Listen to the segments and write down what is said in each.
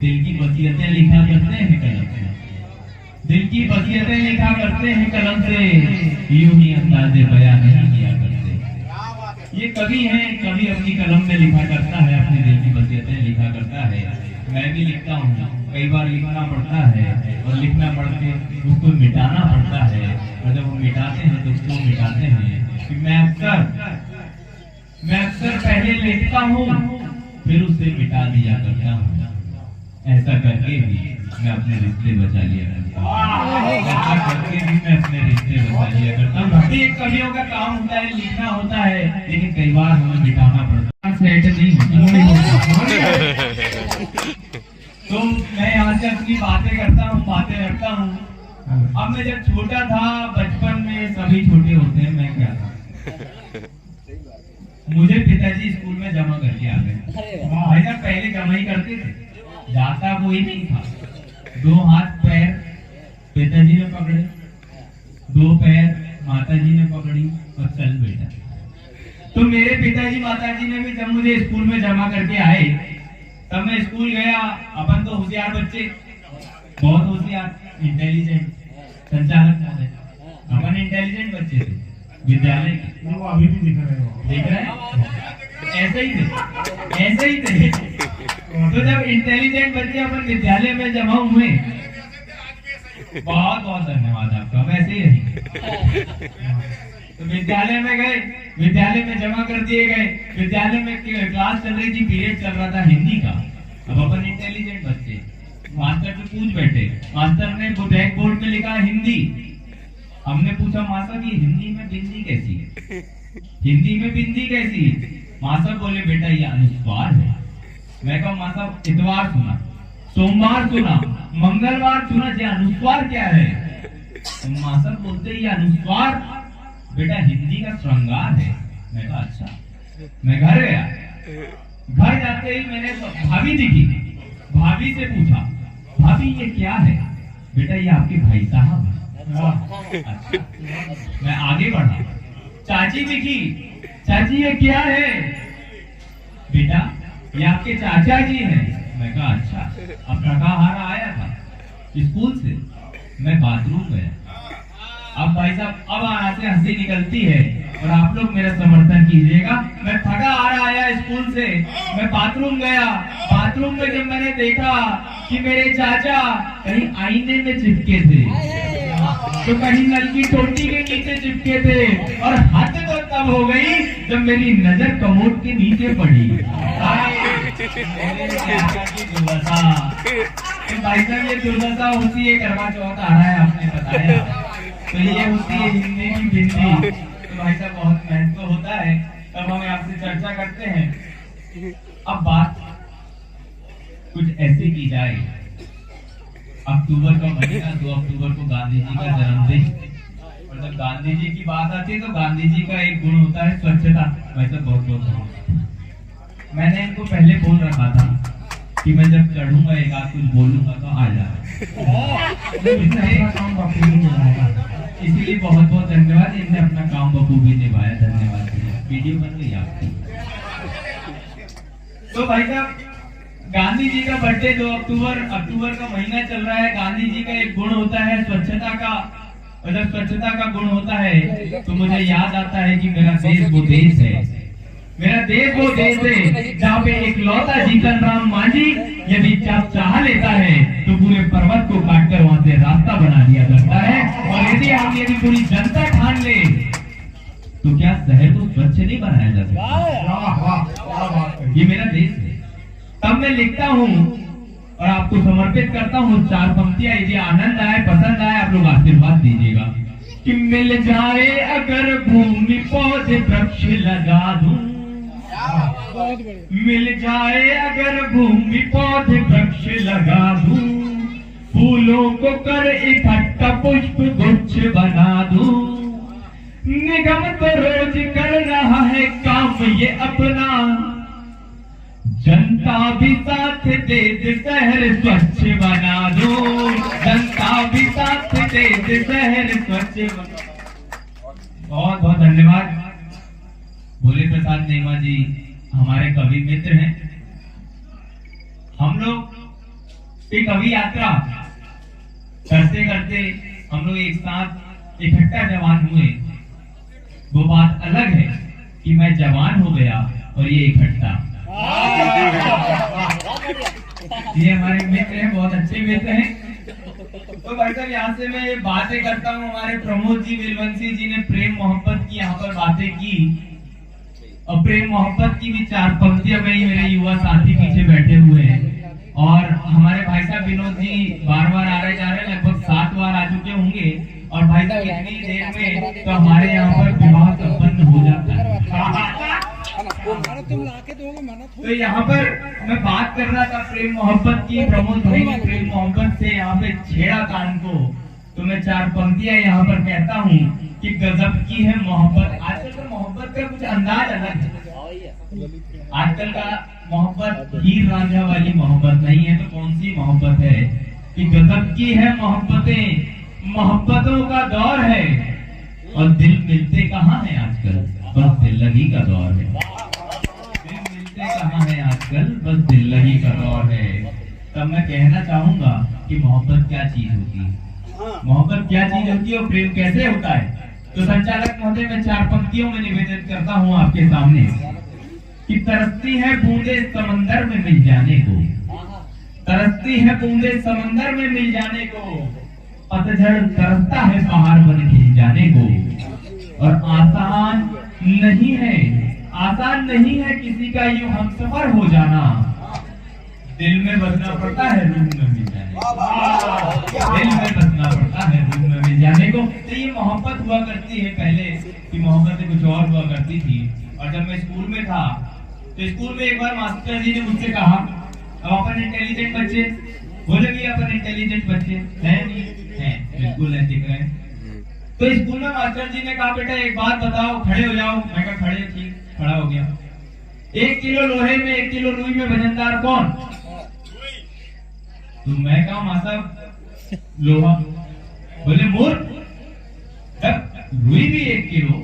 दिल की वसीयतें लिखा करते हैं कलम से, दिल की वसीयतें लिखा करते हैं कलम से, यूं ही अंदाज़े बयां नहीं किया करते। ये कवि है, कवि अपनी कलम में लिखा करता है, अपनी दिल की वसीयतें लिखा करता है। मैं भी लिखता हूँ, कई बार लिखना पड़ता है और लिखना पड़ के उसको मिटाना पड़ता है, और जब वो मिटाते हैं तो उसको मिटाते हैं कि मैं अक्सर पहले लिखता हूँ फिर उसे मिटा दिया करता हूँ। ऐसा करके भी मैं अपने रिश्ते बचा लिया करता हूँ, ऐसा करके भी मैं अपने रिश्ते बचा लिया करता हूँ। भक्ति एक कवियों का काम होता है, लिखना होता है, लेकिन कई बार हमें मिटाना पड़ता है। सेट नहीं होता तो मैं यहाँ से अपनी बातें करता हूँ, बातें रखता हूँ। अब मैं जब छोटा था, बचपन में सभी छोटे होते हैं, मैं क्या था, मुझे पिताजी स्कूल में जमा करके आ गए। भाई साहब पहले जमा ही करते थे, जाता कोई नहीं था। 2 हाथ पैर पिताजी ने पकड़े, 2 पैर माताजी ने पकड़ी और चल बेटा। तो मेरे पिताजी माताजी ने भी जब मुझे स्कूल में जमा करके आए, तब मैं स्कूल गया। अपन तो होशियार बच्चे, बहुत होशियार, इंटेलिजेंट, संचालक महोदय, अपन इंटेलिजेंट बच्चे थे विद्यालय के। वो अभी भी दिख रहे हैं, ऐसे ही थे। तो जब इंटेलिजेंट बच्चे अपन विद्यालय में जमा हुए, बहुत बहुत धन्यवाद आपका, वैसे ही रहेंगे। तो विद्यालय में गए, विद्यालय में जमा कर दिए गए। विद्यालय में क्लास चल रही थी, पीरियड चल रहा था हिंदी का। अब अपन इंटेलिजेंट बच्चे, मास्टर से पूछ बैठे, मास्टर ने ब्लैक बोर्ड में लिखा हिंदी। हमने पूछा मास्टर की हिंदी में बिंदी कैसी है, हिंदी में बिंदी कैसी है? मास्टर बोले बेटा ये अनुस्वार है। मैं कहा मास्टर इतवार सुना, सोमवार सुना, मंगलवार सुना, ये अनुस्वार क्या है? तो मास्टर बोलते ये अनुस्वार बेटा हिंदी का श्रृंगार है। मैं कहा अच्छा। मैं घर गया, घर जाते ही मैंने भाभी दिखी, भाभी से पूछा भाभी ये क्या है? बेटा ये आपके भाई साहब है। अच्छा। मैं आगे बढ़ा, चाची दिखी, चाची ये क्या है? बेटा ये आपके चाचा जी हैं। मैं कहा अच्छा। अब शाकाहारा आया था स्कूल से, मैं बाथरूम गया। अब भाई साहब अब यहाँ से हंसी निकलती है और आप लोग मेरा समर्थन कीजिएगा। मैं थका आ रहा आया स्कूल से, मैं बाथरूम गया। बाथरूम में जब मैंने देखा कि मेरे चाचा कहीं आईने में चिपके थे, तो कहीं नल की टोटी के नीचे चिपके थे, और हद तो तब हो गई जब मेरी नजर कमोड के नीचे पड़ी। भाई साहब ये दुर्दशा होती है, करवा चौथ आ रहा है आपने बताया, तो ये होती है हिंदी की बिंदी। तो भाई साहब बहुत महत्व होता है, तब हम आपसे चर्चा करते हैं। अब बात कुछ ऐसे की जाए, अक्टूबर का महीना, 2 अक्टूबर को गांधी जी का जन्मदिन, और जब गांधी जी की बात आती है तो गांधी जी का एक गुण होता है स्वच्छता। वैसे बहुत बहुत मैंने इनको पहले बोल रखा था कि मैं जब चढ़ूंगा एक आध कुछ बोलूंगा तो आ जाए, इसीलिए बहुत बहुत धन्यवाद। इनने अपना काम बखूबी निभाया, धन्यवाद। वीडियो बन गई आपकी। तो भाई साहब गांधी जी का बर्थडे 2 अक्टूबर का महीना चल रहा है। गांधी जी का एक गुण होता है स्वच्छता का, और जब स्वच्छता का गुण होता है तो मुझे याद आता है कि मेरा देश वो देश है, मेरा देश वो देश है जहाँ पे एक लौता जीतन राम मांझी यदि चाह लेता है तो पूरे पर्वत को काटकर वहां से रास्ता बना दिया जाता है। और यदि पूरी जनता ठान ले तो क्या शहर को स्वच्छ नहीं बनाया जा सकता? ये मेरा देश है। तब मैं लिखता हूँ और आपको समर्पित करता हूँ 4 पंक्तियां। यदि आनंद आए, पसंद आए, आप लोग आशीर्वाद दीजिएगा। कि मिल जाए अगर भूमि पौधे वृक्ष लगा दूं, मिल जाए अगर भूमि पौधे वृक्ष लगा दूं, फूलों को कर इकट्ठा पुष्प गुच्छ बना दूं, निगम तो रोज कर रहा है काम ये अपना, जनता भी साथ दे दे शहर स्वच्छ बना दो, जनता भी साथ दे दे शहर स्वच्छ बना। बहुत बहुत धन्यवाद। भोले प्रसाद नेमा जी हमारे कवि मित्र हैं। हम लोग एक कवि यात्रा करते करते हम लोग एक साथ इकट्ठा जवान हुए। वो बात अलग है कि मैं जवान हो गया और ये इकट्ठा। ये हमारे मित्र हैं, बहुत अच्छे मित्र हैं। तो भाई साहब यहाँ से मैं ये बातें करता हूँ, हमारे प्रमोद जी विलवंशी जी ने प्रेम मोहब्बत की यहाँ पर बातें की, और प्रेम मोहब्बत की भी 4 पंक्तियां गई। मेरे युवा साथी पीछे बैठे हुए हैं, और हमारे भाई साहब विनोद जी बार-बार आ रहे जा रहे, लगभग 7 बार आ चुके होंगे। और भाई साहब इतनी देर में तो हमारे यहाँ पर विवाह संपन्न हो जाता है। तो यहाँ पर मैं बात कर रहा था प्रेम मोहब्बत की, प्रमोद भाई ने प्रेम मोहब्बत से यहाँ पे छेड़ा कान को। तो मैं 4 पंक्तियां यहाँ पर कहता हूँ कि गजब की है मोहब्बत। आजकल का मोहब्बत का कुछ अंदाज अलग है। आजकल का मोहब्बत हीर रांझा वाली मोहब्बत नहीं है। तो कौन सी मोहब्बत है कि गजब की है मोहब्बतें, मोहब्बतों का दौर है, और दिल मिलते कहाँ है आजकल, बस दिल लगी का दौर है। दिल मिलते कहाँ है आजकल, बस दिल लगी का दौर है। तब मैं कहना चाहूंगा कि मोहब्बत क्या चीज होती है, मोहब्बत क्या चीज होती है और प्रेम कैसे होता है। तो संचालक महोदय, मैं 4 पंक्तियों में निवेदन करता हूँ आपके सामने कि तरसती है बूंदे समंदर में मिल जाने को, तरसती है बूंदे समंदर में मिल जाने को, पतझड़ तरसता है पहाड़ बन खिल जाने को। और आसान नहीं है, आसान नहीं है किसी का यूं हमसफर हो जाना, दिल में बसना पड़ता है रूह में मिल जाने को, दिल में बसना पड़ता है रूह में मिल जाने को। तो ये मोहब्बत हुआ करती है पहले कि मोहब्बत कुछ और हुआ करती थी। और जब मैं स्कूल में था तो स्कूल में एक बार मास्टर जी ने मुझसे कहा, अब अपन इंटेलिजेंट बच्चे, बोले भी अपन इंटेलिजेंट बच्चे हैं नहीं हैं, बिल्कुल नहीं दिख रहे हैं। तो स्कूल में मास्टर जी ने कहा, बेटा एक बात बताओ, खड़े हो जाओ। मैं कहा खड़े, ठीक, खड़ा हो गया। 1 किलो लोहे में 1 किलो रुई में वजनदार कौन? तो मैं कहा मासा लोहा। बोले मूर्ख, रुई भी 1 किलो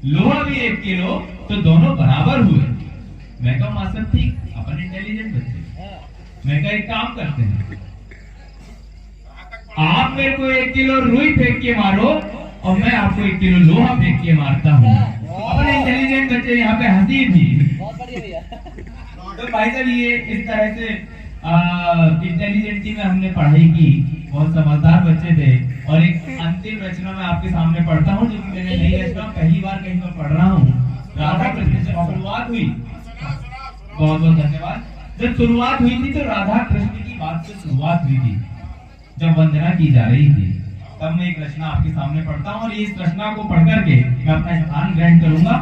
लोहा भी 1 किलो, तो दोनों बराबर हुए। मैं कहा मासा ठीक, अपन इंटेलिजेंट बच्चे। मैं कहा एक काम करते हैं, आप मेरे को 1 किलो रुई फेंक के मारो और मैं आपको 1 किलो लोहा फेंक के मारता हूँ। अपने इंटेलिजेंट बच्चे यहाँ पे हंसी भी। तो भाई साहब ये इस तरह से इंटेलिजेंसी में हमने पढ़ाई की, बहुत समझदार बच्चे थे। और एक अंतिम रचना मैं आपके सामने पढ़ता हूँ, जो कि मैंने नई रचना पहली बार कहीं पर पढ़ रहा हूँ। राधा कृष्ण से शुरुआत हुई, बहुत बहुत धन्यवाद। जब शुरुआत हुई थी तो राधा कृष्ण की बात से शुरुआत हुई थी, जब वंदना की जा रही थी। तब मैं एक रचना आपके सामने पढ़ता हूँ, और इस रचना को पढ़ करके मैं अपना स्थान ग्रहण करूंगा।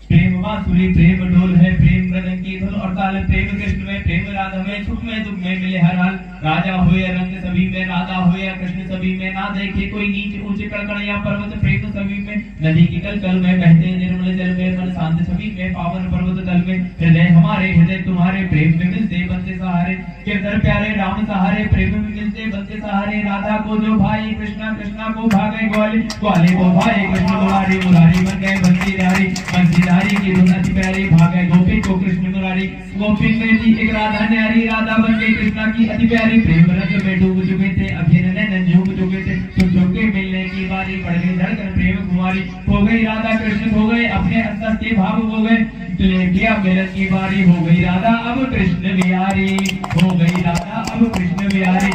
प्रेम बांसुरी प्रेम ढोल है, प्रेम मृदंग की धुन और ताल, प्रेम कृष्ण में प्रेम राधा में, सुख में दुख में मिले हर हाल। राजा हो या रंग सभी में, राधा हो या कृष्ण सभी में, ना देखे कोई नीच ऊंच कड़कड़ या पर्वत, प्रेम सभी में। नदी की कल कल में बहते निर्मल जल में, मन शांत सभी में, पावन पर्वत तल में। हृदय हमारे हृदय तुम्हारे, प्रेम में मिलते बनते सहारे। किरदर प्यारे राम सहारे, प्रेम में मिलते बनते सहारे। राधा को जो भाई कृष्णा, कृष्णा को भागे ग्वाले, ग्वाले को भाई कृष्ण मुरारी, मुरारी बन गए बंसीधारी, बंसीधारी की धुन अति प्यारी, भागे गोपी को कृष्ण मुरारी। गोपी में थी एक राधा न्यारी, राधा बन गई कृष्णा की अति प्यारी। प्रेम रंग में डूब चुके थे, अभिनय नैन झूम चुके थे, चुप चुप के मिलने की बारी, बढ़ गई धड़कन प्रेम कुमारी। हो गई राधा कृष्ण हो गए, अपने अंतर के भाव हो गए, किया मिलन की बारी। हो गई राधा अब कृष्ण बिहारी, हो गई राधा अब कृष्ण बिहारी।